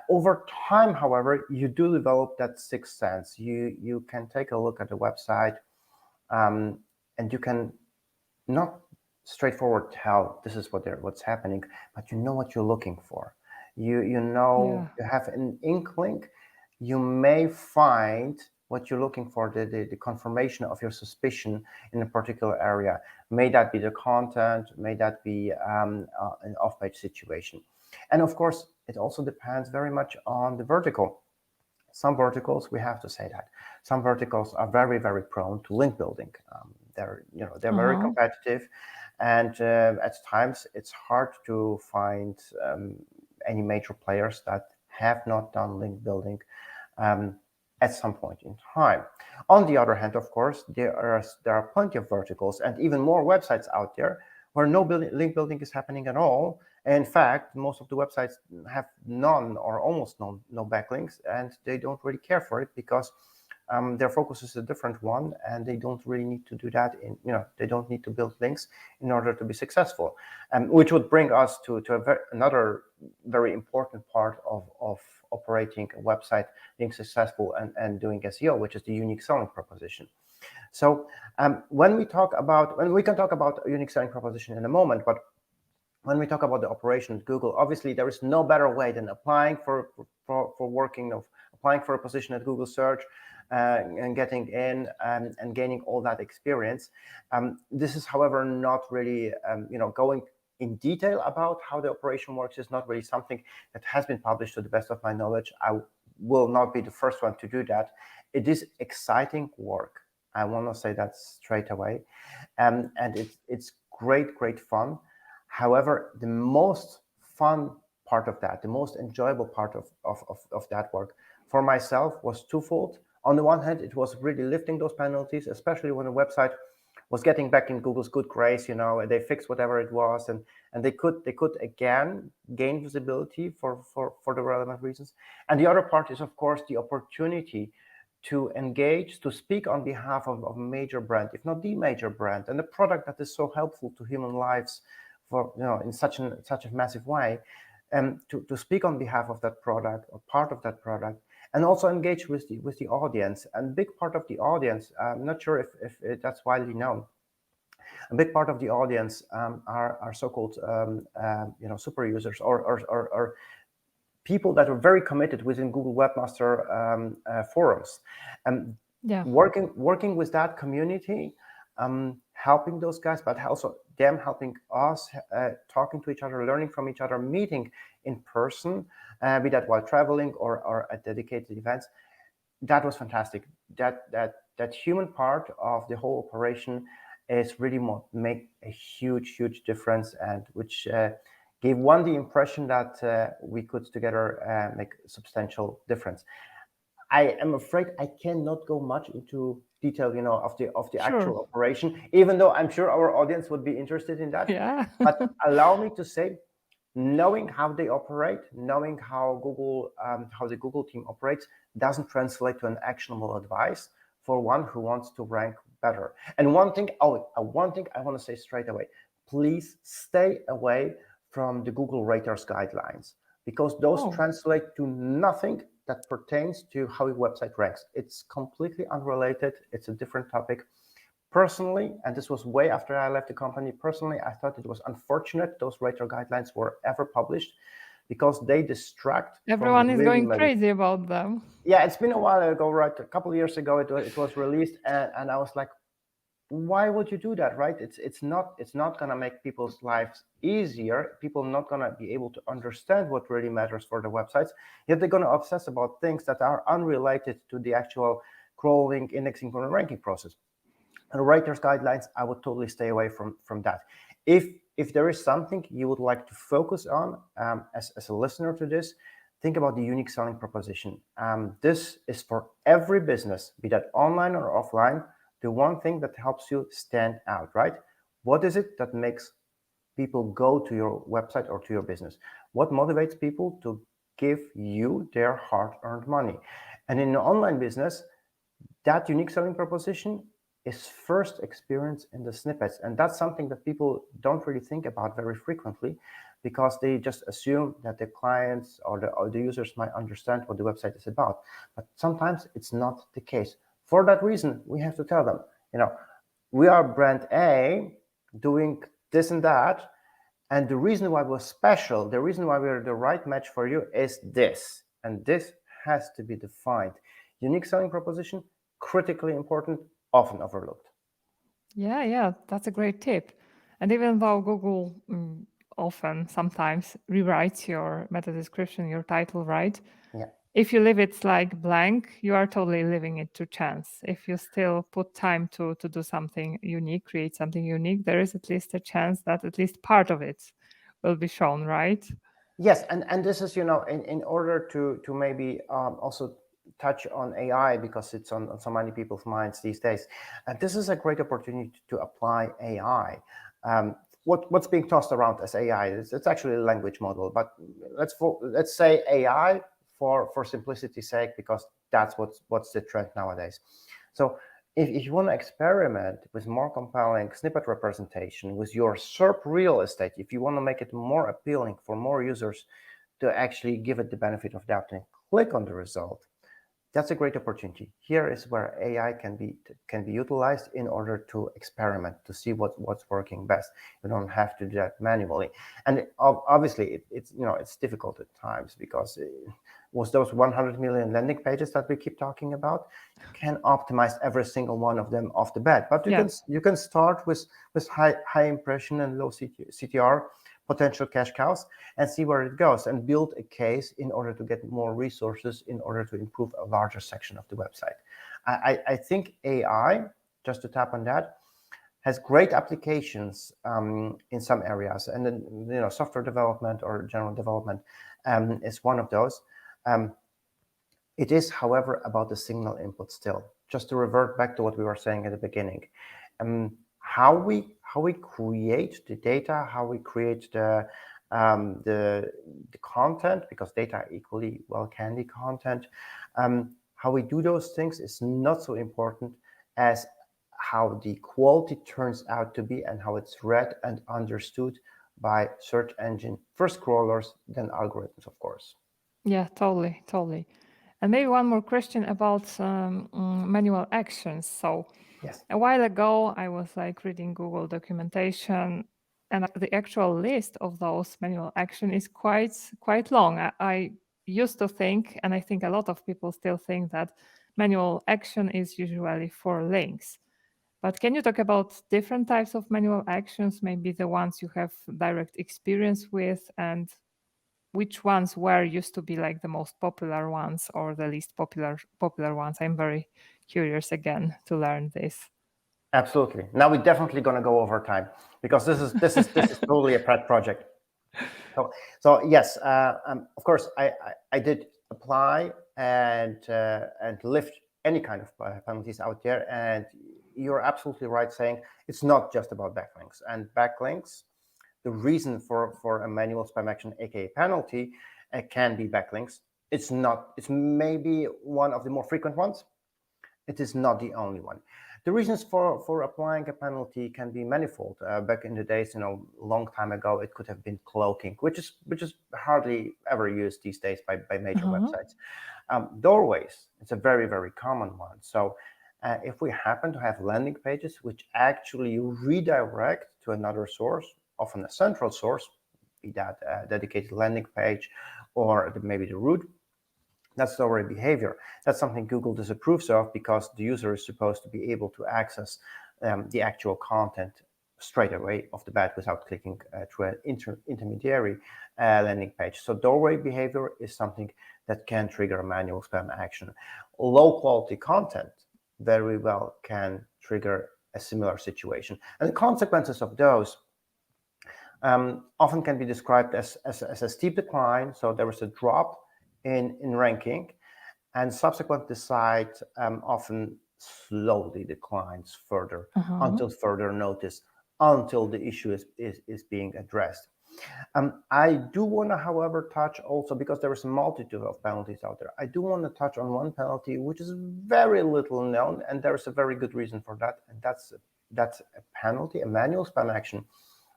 Over time, however, you do develop that sixth sense. You can take a look at the website, and you can not straightforward tell this is what's happening, but you know what you're looking for. You have an inkling. You may find what you're looking for, the confirmation of your suspicion in a particular area. May that be the content, may that be an off-page situation. And of course, it also depends very much on the vertical. Some verticals, we have to say that, some verticals are very, very prone to link building. They're very competitive, and at times it's hard to find any major players that have not done link building at some point in time. On the other hand, of course, there are plenty of verticals and even more websites out there where no link building is happening at all. In fact, most of the websites have none or almost no backlinks, and they don't really care for it because their focus is a different one, and they don't really need to do that. They don't need to build links in order to be successful, which would bring us to another very important part of operating a website, being successful and doing SEO, which is the unique selling proposition. So when we can talk about a unique selling proposition in a moment, but when we talk about the operation at Google, obviously there is no better way than applying for a position at Google search and getting in and gaining all that experience. This is, however, not really going in detail about how the operation works is not really something that has been published to the best of my knowledge. I will not be the first one to do that. It is exciting work. I want to say that straight away. And it's great fun. However, the most fun part of that, the most enjoyable part of that work for myself was twofold. On the one hand, it was really lifting those penalties, especially when a website was getting back in Google's good grace, they fixed whatever it was, and they could again gain visibility for the relevant reasons. And the other part is, of course, the opportunity to engage, to speak on behalf of a major brand, if not the major brand, and a product that is so helpful to human lives in such a massive way, to speak on behalf of that product or part of that product. And also engage with the audience. And a big part of the audience, I'm not sure if that's widely known, a big part of the audience are so-called super users or people that are very committed within Google Webmaster forums. Working with that community, helping those guys, but also them helping us, talking to each other, learning from each other, meeting in person, be that while traveling or at dedicated events. That was fantastic. That human part of the whole operation is really make a huge difference, and which gave one the impression that we could together make a substantial difference. I am afraid I cannot go much into detail, of the actual operation, even though I'm sure our audience would be interested in that.
Yeah.
But allow me to say, knowing how they operate, knowing how the Google team operates, doesn't translate to an actionable advice for one who wants to rank better. And one thing I want to say straight away: please stay away from the Google Raters guidelines, because those translate to nothing that pertains to how a website ranks. It's completely unrelated. It's a different topic. Personally, and this was way after I left the company, personally, I thought it was unfortunate those rater guidelines were ever published, because they distract.
Everyone is going crazy about them.
Yeah, it's been a while ago, right? A couple of years ago, it was released, and I was like, why would you do that, right? It's not going to make people's lives easier. People not going to be able to understand what really matters for the websites, yet they're going to obsess about things that are unrelated to the actual crawling, indexing, or ranking process. And writer's guidelines, I would totally stay away from that. If there is something you would like to focus on as a listener to this, think about the unique selling proposition. This is for every business, be that online or offline, the one thing that helps you stand out, right? What is it that makes people go to your website or to your business? What motivates people to give you their hard-earned money? And in an online business, that unique selling proposition is first experienced in the snippets. And that's something that people don't really think about very frequently, because they just assume that the clients or the users might understand what the website is about. But sometimes it's not the case. For that reason, we have to tell them, we are brand A doing this and that. And the reason why we're special, the reason why we're the right match for you is this. And this has to be defined. Unique selling proposition, critically important, often overlooked.
Yeah, that's a great tip. And even though Google often sometimes rewrites your meta description, your title, right?
Yeah.
If you leave it like blank, you are totally leaving it to chance. If you still put time to do something unique, create something unique, there is at least a chance that at least part of it will be shown, right?
Yes, and this is, in order to maybe also touch on AI, because it's on so many people's minds these days. And this is a great opportunity to apply AI. What's being tossed around as AI? It's actually a language model, but let's say AI for simplicity's sake, because that's what's the trend nowadays. So if you want to experiment with more compelling snippet representation with your SERP real estate, if you want to make it more appealing for more users to actually give it the benefit of doubt and click on the result, that's a great opportunity. Here is where AI can be utilized in order to experiment, to see what's working best. You don't have to do that manually, and obviously it's difficult at times, because with those 100 million landing pages that we keep talking about, you can optimize every single one of them off the bat. But you can start with high impression and low CTR potential cash cows and see where it goes, and build a case in order to get more resources in order to improve a larger section of the website. I think AI, just to tap on that, has great applications in some areas, and then software development or general development is one of those. It is, however, about the signal input still. Just to revert back to what we were saying at the beginning, how we create the data, how we create the content, because data equally well can be content. How we do those things is not so important as how the quality turns out to be and how it's read and understood by search engine first crawlers, then algorithms, of course.
Yeah, totally. And maybe one more question about manual actions. So
Yes.
a while ago, I was like reading Google documentation, and the actual list of those manual action is quite long. I used to think, and I think a lot of people still think, that manual action is usually for links. But can you talk about different types of manual actions, maybe the ones you have direct experience with, and which ones were used to be like the most popular ones or the least popular ones? I'm very curious again to learn this.
Absolutely. Now we're definitely going to go over time, because this is totally a pet project. So yes, of course, I did apply and lift any kind of penalties out there, and you're absolutely right saying it's not just about backlinks. And backlinks, the reason for a manual spam action, aka penalty, can be backlinks. It's not. It's maybe one of the more frequent ones. It is not the only one. The reasons for applying a penalty can be manifold. Back in the days, long time ago, it could have been cloaking, which is hardly ever used these days by major websites. Doorways, it's a very, very common one. So if we happen to have landing pages which actually redirect to another source, often a central source, be that a dedicated landing page or maybe the root, that's doorway behavior. That's something Google disapproves of, because the user is supposed to be able to access the actual content straight away off the bat without clicking through an intermediary landing page. So doorway behavior is something that can trigger a manual spam action. Low quality content very well can trigger a similar situation. And the consequences of those often can be described as a steep decline. So there is a drop in ranking, and subsequent the site often slowly declines further until further notice, until the issue is being addressed. I do want to, however, touch also, because there is a multitude of penalties out there, I do want to touch on one penalty which is very little known, and there is a very good reason for that, and that's a penalty, a manual spam action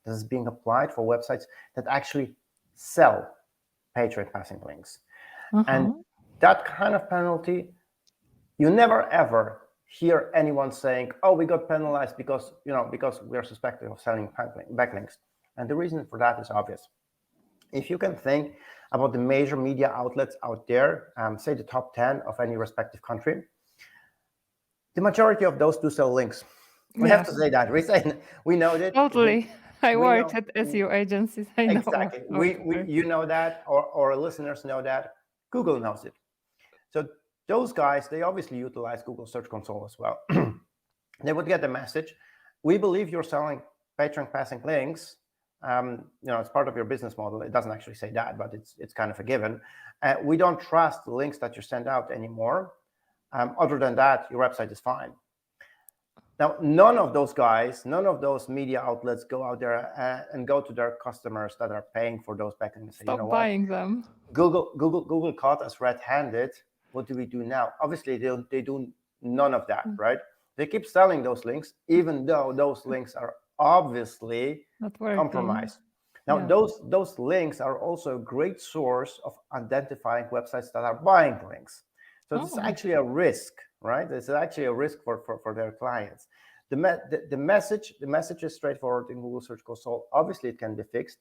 that is being applied for websites that actually sell page rank passing links. And that kind of penalty, you never ever hear anyone saying, "Oh, we got penalized because we are suspected of selling backlinks." And the reason for that is obvious. If you can think about the major media outlets out there, say the top 10 of any respective country, the majority of those do sell links. We have to say that. We know that.
Totally. I
we
worked
know,
at SEO agencies. I know.
exactly. You know that, or listeners know that. Google knows it. So those guys, they obviously utilize Google Search Console as well. They would get the message: we believe you're selling page rank passing links. It's part of your business model. It doesn't actually say that, but it's kind of a given. We don't trust the links that you send out anymore. Other than that, your website is fine. Now, none of those guys, none of those media outlets go out there and go to their customers that are paying for those backlinks and say,
Stop buying them.
Google caught us red-handed. What do we do now? Obviously, they do none of that, right? They keep selling those links, even though those links are obviously compromised. Now, those links are also a great source of identifying websites that are buying links. So it's actually a risk, right? It's actually a risk for their clients. The message is straightforward in Google Search Console. Obviously, it can be fixed.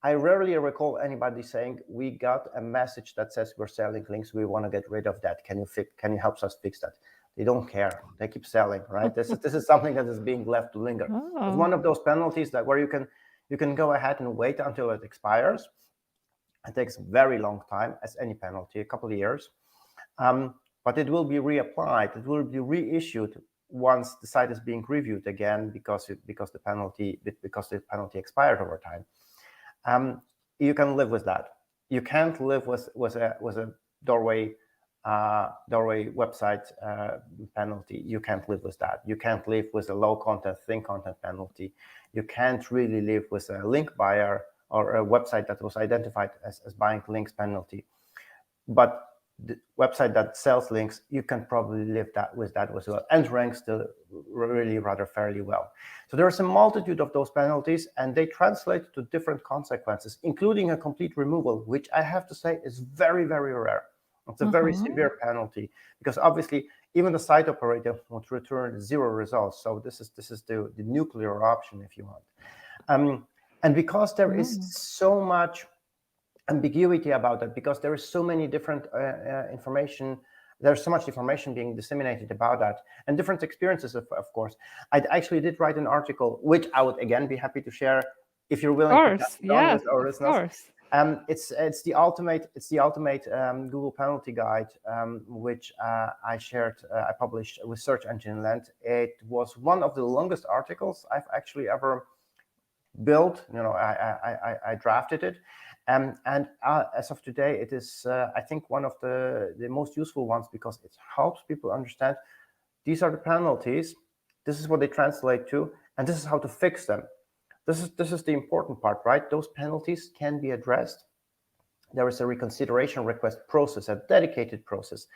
I rarely recall anybody saying, "We got a message that says we're selling links. We want to get rid of that. Can you help us fix that?" They don't care. They keep selling, right? This is something that is being left to linger. It's one of those penalties that where you can go ahead and wait until it expires. It takes a very long time, as any penalty, a couple of years. But it will be reapplied. It will be reissued once the site is being reviewed again, because the penalty expired over time. You can live with that. You can't live with a doorway website penalty. You can't live with that. You can't live with a low content, thin content penalty. You can't really live with a link buyer or a website that was identified as buying links penalty. But the website that sells links, you can probably live with that as well, and rank still really rather fairly well. So there's a multitude of those penalties, and they translate to different consequences, including a complete removal, which I have to say is very, very rare. It's a very severe penalty, because obviously even the site operator would return 0 results. So this is the nuclear option, if you want. And because there is so much ambiguity about that, because there is so many different information, there's so much information being disseminated about that, and different experiences, of course. I actually did write an article, which I would again be happy to share if you're willing to pass it on with our listeners. It's the ultimate Google penalty guide, which I published with Search Engine Land. It was one of the longest articles I've actually ever built. I drafted it. And as of today, it is, I think, one of the most useful ones, because it helps people understand these are the penalties, this is what they translate to, and this is how to fix them. This is the important part, right? Those penalties can be addressed. There is a reconsideration request process, a dedicated process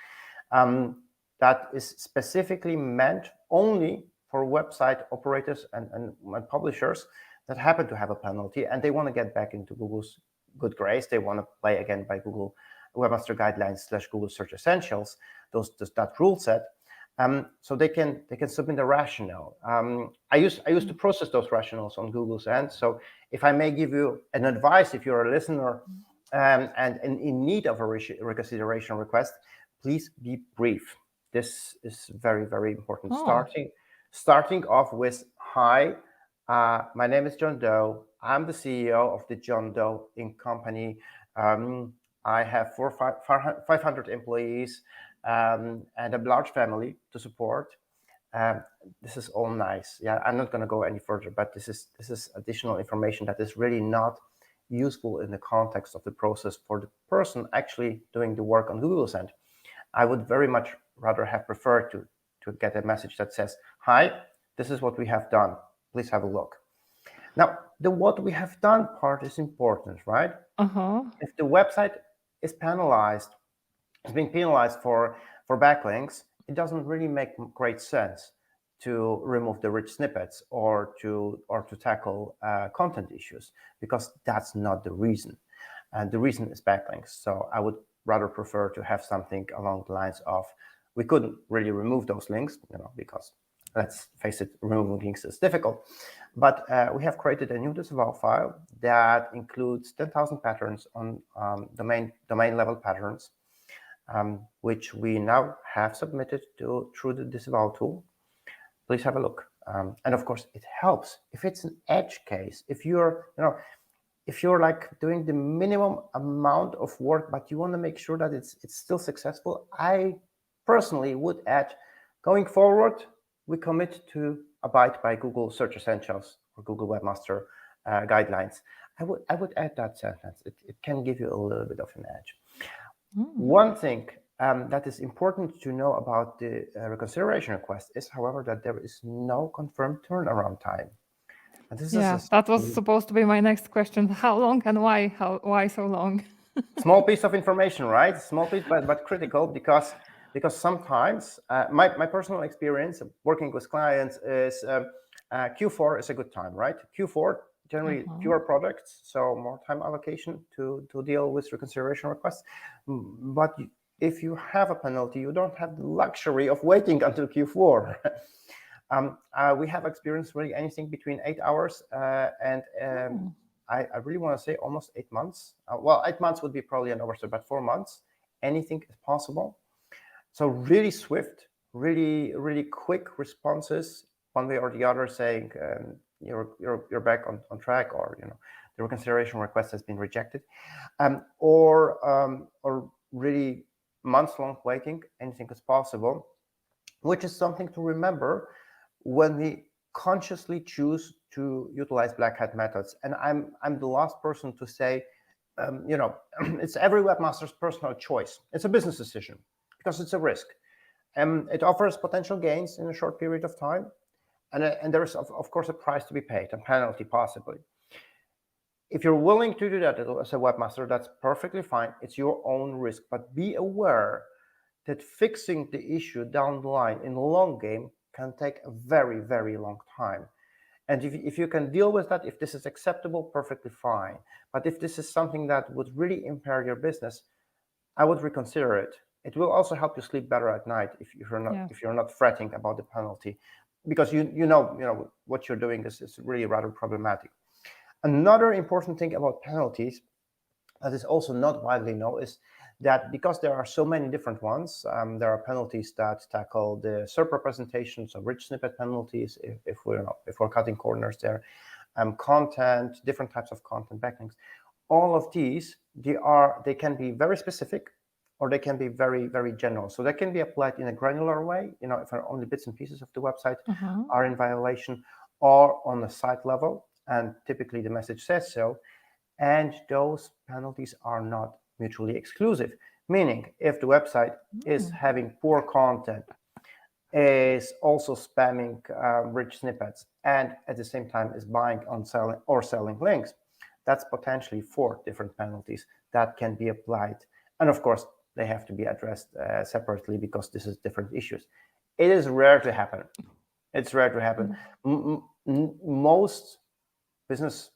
that is specifically meant only for website operators and publishers that happen to have a penalty, and they want to get back into Google's good grace. They want to play again by Google Webmaster Guidelines / Google Search Essentials, that rule set. So they can submit a rationale. I used to process those rationales on Google's end. So if I may give you an advice, if you're a listener and in need of a reconsideration request, please be brief. This is very, very important. starting off with, hi, my name is John Doe. I'm the CEO of the John Doe Inc. company. I have 500 employees and a large family to support. Um, this is all nice. Yeah, I'm not going to go any further, but this is additional information that is really not useful in the context of the process for the person actually doing the work on Google's end. I would very much rather have preferred to get a message that says, hi, this is what we have done. Please have a look. Now, the what we have done part is important, right? If the website is penalized, is being penalized for backlinks, it doesn't really make great sense to remove the rich snippets or to tackle content issues, because that's not the reason. And the reason is backlinks. So I would rather prefer to have something along the lines of, we couldn't really remove those links, because let's face it, removing links is difficult. But we have created a new disavow file that includes 10,000 patterns on domain level patterns, which we now have submitted through the disavow tool. Please have a look. And of course, it helps if it's an edge case. If you're like doing the minimum amount of work, but you want to make sure that it's still successful, I personally would add, going forward, we commit to abide by Google Search Essentials or Google Webmaster guidelines. I would add that sentence. It can give you a little bit of an edge. One thing that is important to know about the reconsideration request is, however, that there is no confirmed turnaround time.
And this is that was supposed to be my next question. How long and why? Why so long?
Small piece of information, right? Small piece, but critical, because sometimes my personal experience working with clients is Q4 is a good time, right? Q4 generally fewer products, so more time allocation to deal with reconsideration requests. But if you have a penalty, you don't have the luxury of waiting until Q4. We have experienced really anything between 8 hours and I really want to say almost 8 months. Well, 8 months would be probably an overstatement, but 4 months, anything is possible. So really swift, really quick responses, one way or the other, saying you're back on track, or the reconsideration request has been rejected, or really months-long waiting. Anything is possible, which is something to remember when we consciously choose to utilize black hat methods. And I'm the last person to say, it's every webmaster's personal choice. It's a business decision because it's a risk. It offers potential gains in a short period of time. And there's, of course, a price to be paid, a penalty possibly. If you're willing to do that as a webmaster, that's perfectly fine. It's your own risk. But be aware that fixing the issue down the line in the long game can take a very, very long time. And if you can deal with that, if this is acceptable, perfectly fine. But if this is something that would really impair your business, I would reconsider it. It will also help you sleep better at night if you're not fretting about the penalty, because you know what you're doing is really rather problematic. Another important thing about penalties that is also not widely known is that because there are so many different ones, there are penalties that tackle the SERP representation, so rich snippet penalties, if we're cutting corners there, content, different types of content, backlinks. All of these, they can be very specific, or they can be very, very general. So they can be applied in a granular way, if only bits and pieces of the website are in violation, or on a site level, and typically the message says so. And those penalties are not mutually exclusive, meaning if the website is having poor content, is also spamming rich snippets, and at the same time is buying on selling links, that's potentially 4 different penalties that can be applied. And of course, they have to be addressed separately, because this is different issues. It is rare to happen. It's rare to happen. Most businesses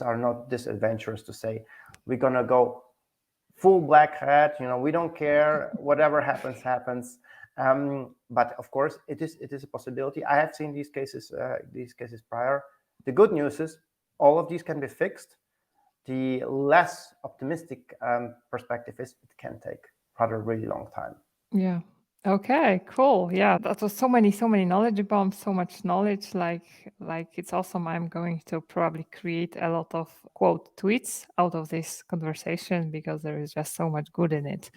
are not this adventurous to say, we're going to go full black hat, we don't care, whatever happens. But of course, it is a possibility. I have seen these cases prior. The good news is all of these can be fixed. The less optimistic perspective is it can take rather really long time.
Yeah. Okay, cool. Yeah, that was so many knowledge bombs, so much knowledge. Like it's awesome. I'm going to probably create a lot of quote tweets out of this conversation because there is just so much good in it.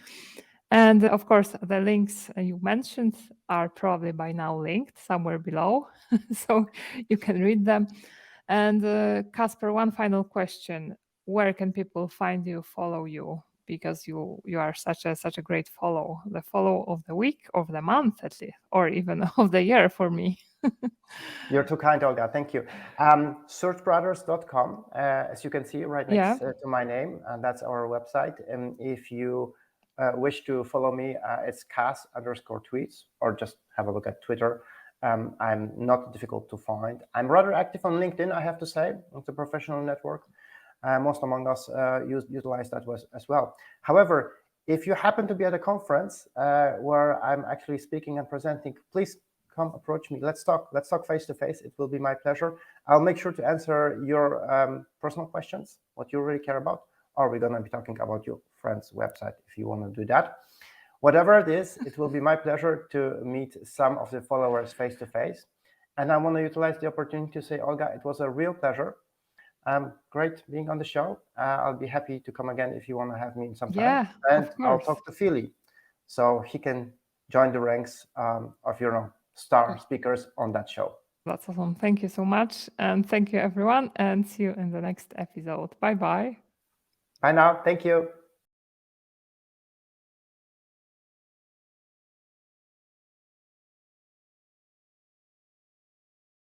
And of course, the links you mentioned are probably by now linked somewhere below, so you can read them. And Casper, one final question: where can people find you, follow you? Because you are such a great the follow of the week, of the month at least, or even of the year for me.
You're too kind, Olga. Thank you. Searchbrothers.com, as you can see right
Yeah.
next to my name, and that's our website. And if you wish to follow me, it's Cas_tweets, or just have a look at Twitter. I'm not difficult to find. I'm rather active on LinkedIn, I have to say. It's a professional network. Most among us utilize that as well. However, if you happen to be at a conference where I'm actually speaking and presenting, please come approach me. Let's talk face to face. It will be my pleasure. I'll make sure to answer your personal questions, what you really care about, or we're going to be talking about your friend's website if you want to do that. Whatever it is, it will be my pleasure to meet some of the followers face to face. And I want to utilize the opportunity to say, Olga, it was a real pleasure. Great being on the show. I'll be happy to come again if you want to have me in some time.
Yeah,
And
of
I'll
course.
talk to Philly so he can join the ranks of star speakers on that show.
That's awesome. Thank you so much. And thank you, everyone. And see you in the next episode. Bye bye.
Bye now. Thank you.